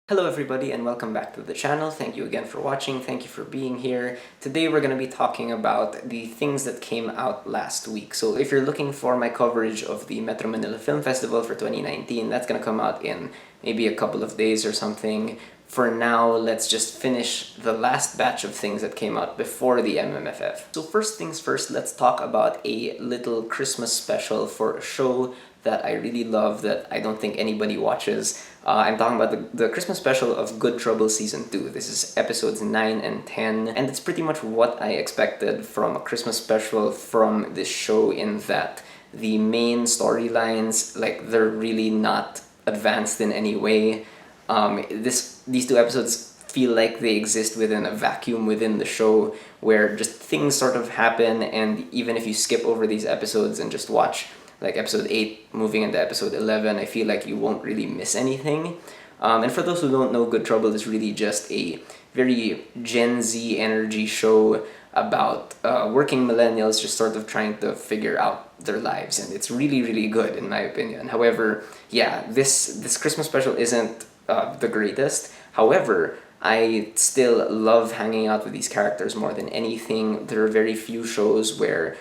Hello everybody and welcome back to the channel. Thank you again for watching. Thank you for being here. Today we're going to be talking about the things that came out last week. So if you're looking for my coverage of the Metro Manila Film Festival for 2019, that's going to come out in maybe a couple of days or something. For now, let's just finish the last batch of things that came out before the MMFF. So first things first, let's talk about a little Christmas special for a show that I really love that I don't think anybody watches. I'm talking about the Christmas special of Good Trouble Season 2. This is episodes 9 and 10, and it's pretty much what I expected from a Christmas special from this show, in that the main storylines, like, they're really not advanced in any way. These two episodes feel like they exist within a vacuum within the show, where just things sort of happen, and even if you skip over these episodes and just watch like episode 8 moving into episode 11, I feel like you won't really miss anything. And for those who don't know, Good Trouble is really just a very Gen Z energy show about working millennials just sort of trying to figure out their lives, and it's really, really good in my opinion. However, yeah, this Christmas special isn't the greatest. However, I still love hanging out with these characters more than anything. There are very few shows where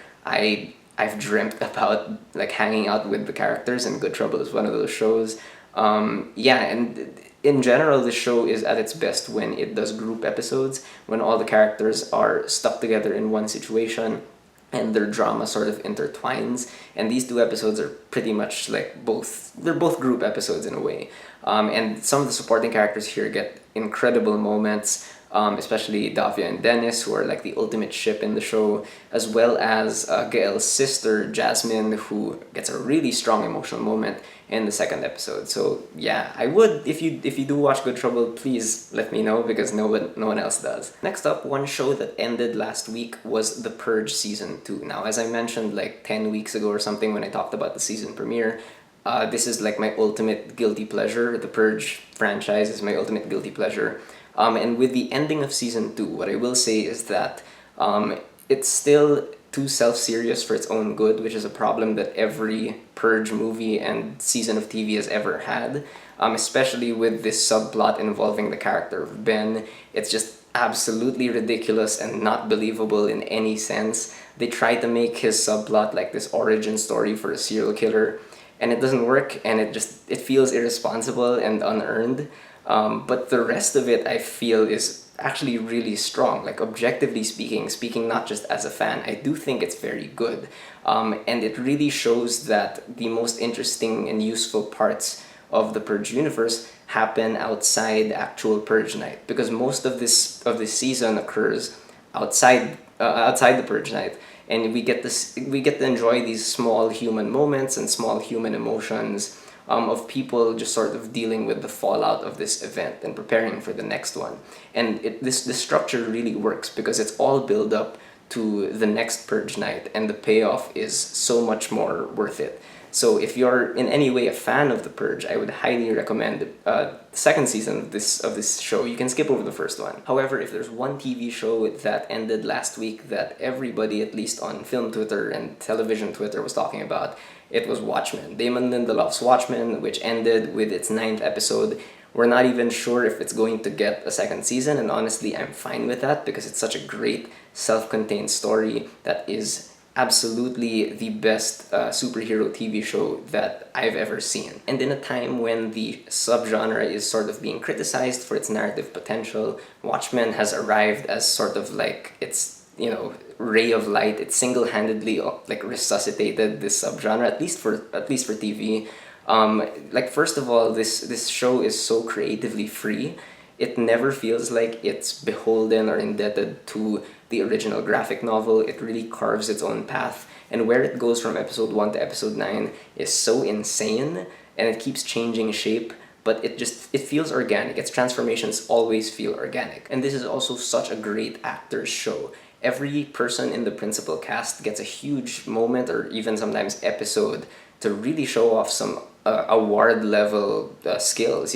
I've dreamt about like hanging out with the characters, and Good Trouble is one of those shows. Yeah, and in general, the show is at its best when it does group episodes, when all the characters are stuck together in one situation and their drama sort of intertwines. And these two episodes are pretty much like they're both group episodes in a way. And some of the supporting characters here get incredible moments. Especially Davia and Dennis, who are like the ultimate ship in the show, as well as Gael's sister, Jasmine, who gets a really strong emotional moment in the second episode. So yeah, I would, if you do watch Good Trouble, please let me know, because no one else does. Next up, one show that ended last week was The Purge Season 2. Now, as I mentioned like 10 weeks ago or something when I talked about the season premiere, this is like my ultimate guilty pleasure. The Purge franchise is my ultimate guilty pleasure. And with the ending of season 2, what I will say is that it's still too self-serious for its own good, which is a problem that every Purge movie and season of TV has ever had. Especially with this subplot involving the character of Ben. It's just absolutely ridiculous and not believable in any sense. They try to make his subplot like this origin story for a serial killer, and it doesn't work, and it feels irresponsible and unearned. But the rest of it, I feel, is actually really strong. Like, objectively speaking not just as a fan, I do think it's very good. And it really shows that the most interesting and useful parts of the Purge universe happen outside actual Purge night, because most of this season occurs outside the Purge night, and we get to enjoy these small human moments and small human emotions of people just sort of dealing with the fallout of this event and preparing for the next one. And this structure really works because it's all build up to the next Purge night, and the payoff is so much more worth it. So if you're in any way a fan of The Purge, I would highly recommend the second season of this show. You can skip over the first one. However, if there's one TV show that ended last week that everybody, at least on film Twitter and television Twitter, was talking about, it was Watchmen. Damon Lindelof's Watchmen, which ended with its 9th episode. We're not even sure if it's going to get a second season, and honestly, I'm fine with that because it's such a great self-contained story that is absolutely the best superhero TV show that I've ever seen. And in a time when the subgenre is sort of being criticized for its narrative potential, Watchmen has arrived as sort of like its, ray of light. It single-handedly like resuscitated this subgenre, at least for TV. Like, first of all, this show is so creatively free. It never feels like it's beholden or indebted to the original graphic novel. It really carves its own path, and where it goes from episode 1 to episode 9 is so insane, and it keeps changing shape, but it feels organic. Its transformations always feel organic. And this is also such a great actor's show. Every person in the principal cast gets a huge moment, or even sometimes episode, to really show off some award level skills.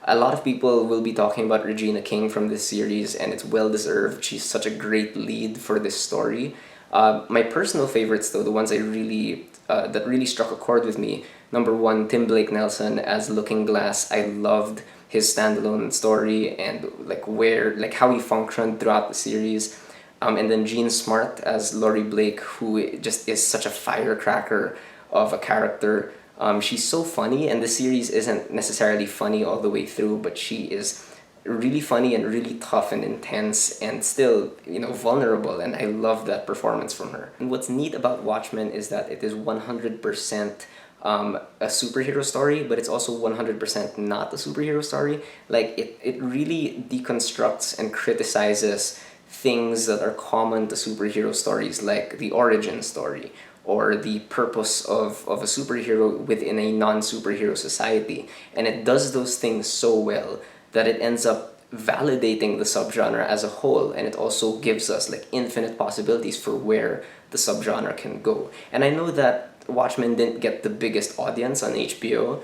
A lot of people will be talking about Regina King from this series, and it's well deserved. She's such a great lead for this story. My personal favorites, though, the ones that really struck a chord with me. Number 1, Tim Blake Nelson as Looking Glass. I loved his standalone story and like how he functioned throughout the series. And then Jean Smart as Laurie Blake, who just is such a firecracker of a character. She's so funny, and the series isn't necessarily funny all the way through, but she is really funny and really tough and intense and still, vulnerable, and I love that performance from her. And what's neat about Watchmen is that it is 100% a superhero story, but it's also 100% not a superhero story. Like, it really deconstructs and criticizes things that are common to superhero stories, like the origin story or the purpose of a superhero within a non-superhero society. And it does those things so well that it ends up validating the subgenre as a whole, and it also gives us like infinite possibilities for where the subgenre can go. And I know that Watchmen didn't get the biggest audience on HBO.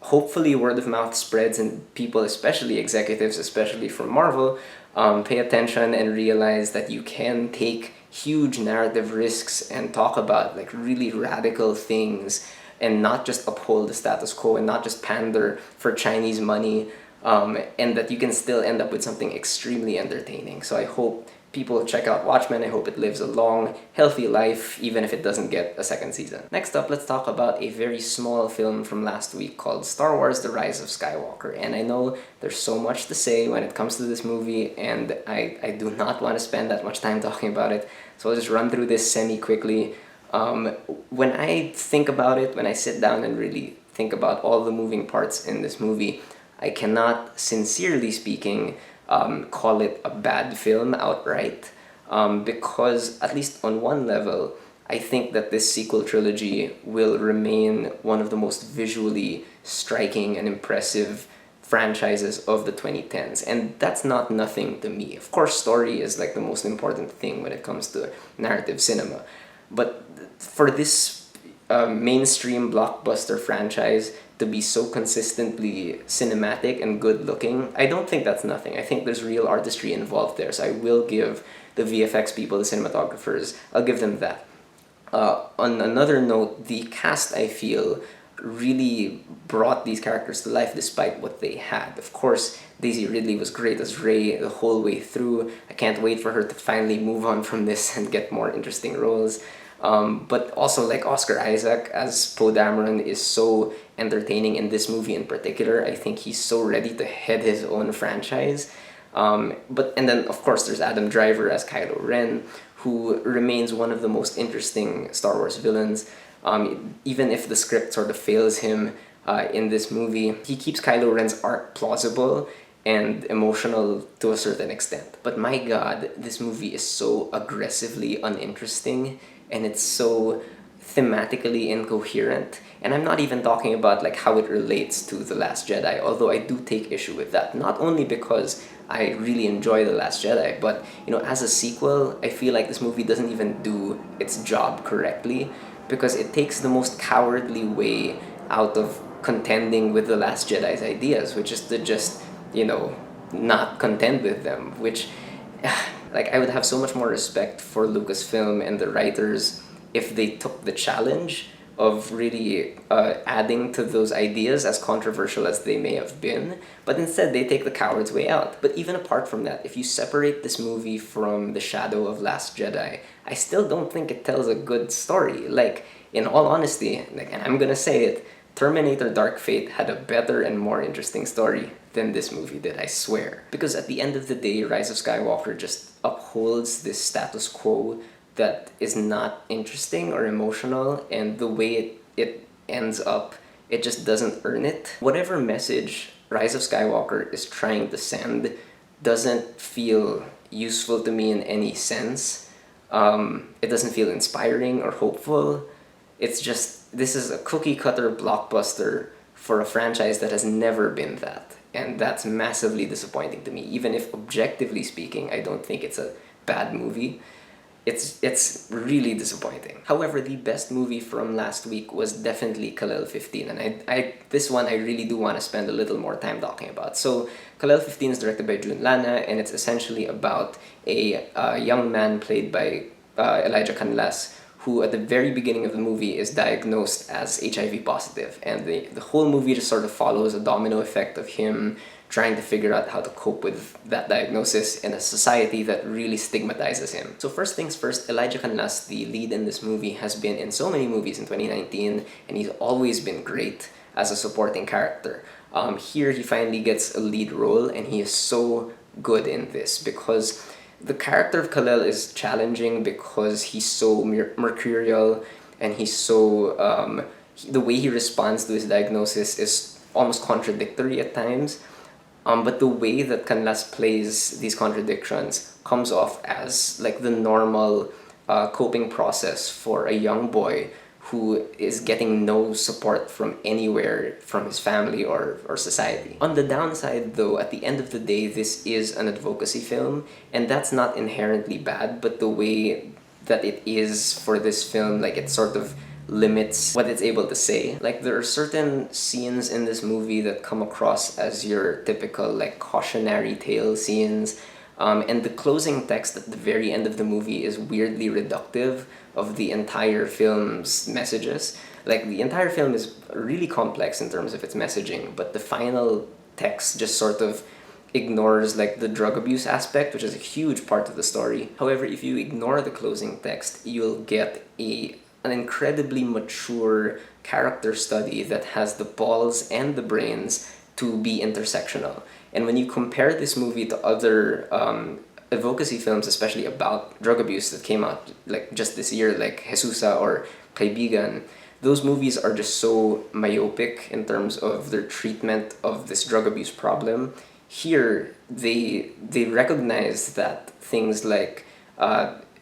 Hopefully word of mouth spreads and people, especially executives, especially from Marvel, pay attention and realize that you can take huge narrative risks and talk about like really radical things and not just uphold the status quo and not just pander for Chinese money, and that you can still end up with something extremely entertaining. So I hope people check out Watchmen. I hope it lives a long, healthy life, even if it doesn't get a second season. Next up, let's talk about a very small film from last week called Star Wars: The Rise of Skywalker. And I know there's so much to say when it comes to this movie, and I do not want to spend that much time talking about it, so I'll just run through this semi-quickly. When I think about it, when I sit down and really think about all the moving parts in this movie, I cannot, sincerely speaking, call it a bad film outright, because at least on one level, I think that this sequel trilogy will remain one of the most visually striking and impressive franchises of the 2010s, and that's not nothing to me. Of course, story is like the most important thing when it comes to narrative cinema, but for this mainstream blockbuster franchise to be so consistently cinematic and good looking, I don't think that's nothing. I think there's real artistry involved there, so I will give the VFX people, the cinematographers, I'll give them that. On another note, the cast, I feel, really brought these characters to life despite what they had. Of course, Daisy Ridley was great as Rey the whole way through. I can't wait for her to finally move on from this and get more interesting roles. But also, like, Oscar Isaac as Poe Dameron is so entertaining in this movie in particular. I think he's so ready to head his own franchise. And then of course there's Adam Driver as Kylo Ren, who remains one of the most interesting Star Wars villains. Even if the script sort of fails him in this movie, he keeps Kylo Ren's arc plausible and emotional to a certain extent. But my god, this movie is so aggressively uninteresting, and it's so thematically incoherent. And I'm not even talking about like how it relates to The Last Jedi, although I do take issue with that. Not only because I really enjoy The Last Jedi, but as a sequel, I feel like this movie doesn't even do its job correctly, because it takes the most cowardly way out of contending with The Last Jedi's ideas, which is to just, not contend with them, which like, I would have so much more respect for Lucasfilm and the writers if they took the challenge of really adding to those ideas, as controversial as they may have been, but instead they take the coward's way out. But even apart from that, if you separate this movie from the shadow of Last Jedi, I still don't think it tells a good story. Like, in all honesty, and I'm gonna say it, Terminator Dark Fate had a better and more interesting story than this movie did, I swear. Because at the end of the day, Rise of Skywalker just upholds this status quo that is not interesting or emotional, and the way it ends up, it just doesn't earn it. Whatever message Rise of Skywalker is trying to send doesn't feel useful to me in any sense. It doesn't feel inspiring or hopeful. It's just, this is a cookie-cutter blockbuster for a franchise that has never been that. And that's massively disappointing to me. Even if, objectively speaking, I don't think it's a bad movie, it's really disappointing. However, the best movie from last week was definitely Kalel 15, and this one I really do want to spend a little more time talking about. So, Kalel 15 is directed by Jun Lana, and it's essentially about a young man played by Elijah Canlas, who at the very beginning of the movie is diagnosed as HIV positive. And the whole movie just sort of follows a domino effect of him trying to figure out how to cope with that diagnosis in a society that really stigmatizes him. So first things first, Elijah Canlas, the lead in this movie, has been in so many movies in 2019, and he's always been great as a supporting character. Here he finally gets a lead role, and he is so good in this because the character of Kalel is challenging because he's so mercurial, and he's so the way he responds to his diagnosis is almost contradictory at times. But the way that Canlas plays these contradictions comes off as like the normal coping process for a young boy who is getting no support from anywhere from his family or society. On the downside though, at the end of the day, this is an advocacy film, and that's not inherently bad, but the way that it is for this film, like it sort of limits what it's able to say. Like there are certain scenes in this movie that come across as your typical like cautionary tale scenes, and the closing text at the very end of the movie is weirdly reductive of the entire film's messages. Like the entire film is really complex in terms of its messaging, but the final text just sort of ignores like the drug abuse aspect, which is a huge part of the story. However, if you ignore the closing text, you'll get an incredibly mature character study that has the balls and the brains to be intersectional. And when you compare this movie to other advocacy films, especially about drug abuse that came out like just this year, like Jesusa or Kaibigan, those movies are just so myopic in terms of their treatment of this drug abuse problem. Here, they recognize that things like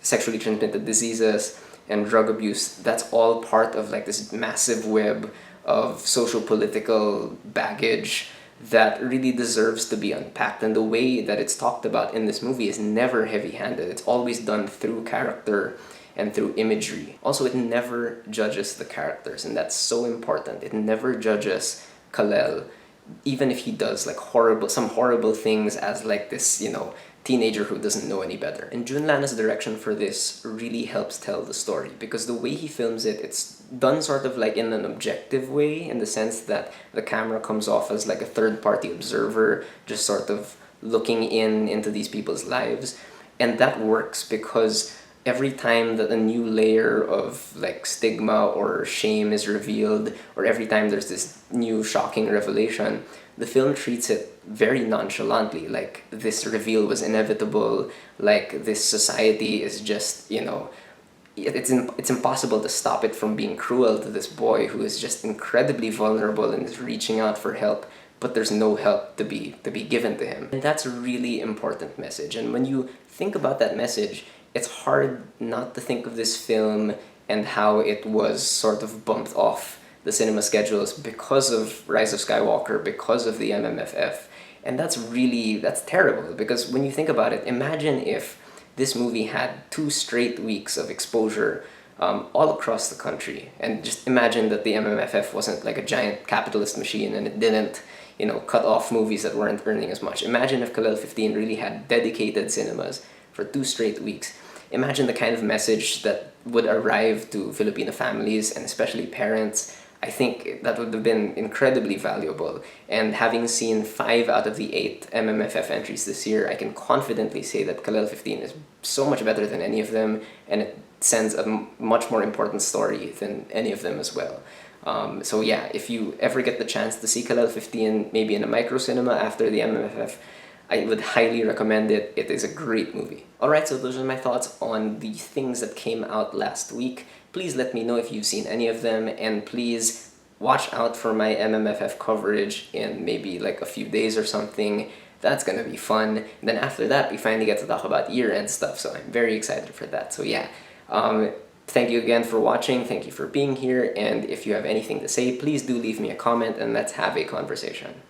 sexually transmitted diseases and drug abuse, that's all part of like this massive web of social political baggage that really deserves to be unpacked. And the way that it's talked about in this movie is never heavy-handed. It's always done through character and through imagery. Also, it never judges the characters, and that's so important. It never judges Kalel, even if he does like some horrible things as like this, teenager who doesn't know any better. And Jun Lana's direction for this really helps tell the story, because the way he films it, it's done sort of like in an objective way, in the sense that the camera comes off as like a third-party observer, just sort of looking into these people's lives. And that works because every time that a new layer of like stigma or shame is revealed, or every time there's this new shocking revelation, the film treats it very nonchalantly, like this reveal was inevitable, like this society is just, it's impossible to stop it from being cruel to this boy who is just incredibly vulnerable and is reaching out for help, but there's no help to be given to him. And that's a really important message. And when you think about that message, it's hard not to think of this film and how it was sort of bumped off the cinema schedules because of Rise of Skywalker, because of the MMFF. And that's terrible, because when you think about it, imagine if this movie had 2 straight weeks of exposure all across the country. And just imagine that the MMFF wasn't like a giant capitalist machine and it didn't, cut off movies that weren't earning as much. Imagine if Kalel 15 really had dedicated cinemas for 2 straight weeks. Imagine the kind of message that would arrive to Filipino families, and especially parents. I think that would have been incredibly valuable. And having seen 5 out of the 8 MMFF entries this year, I can confidently say that Kalel 15 is so much better than any of them, and it sends a much more important story than any of them as well. So yeah, if you ever get the chance to see Kalel 15, maybe in a micro cinema after the MMFF, I would highly recommend it. It is a great movie. Alright, so those are my thoughts on the things that came out last week. Please let me know if you've seen any of them, and please watch out for my MMFF coverage in maybe like a few days or something. That's gonna be fun. And then after that, we finally get to talk about year-end stuff, so I'm very excited for that. So yeah, thank you again for watching, thank you for being here, and if you have anything to say, please do leave me a comment and let's have a conversation.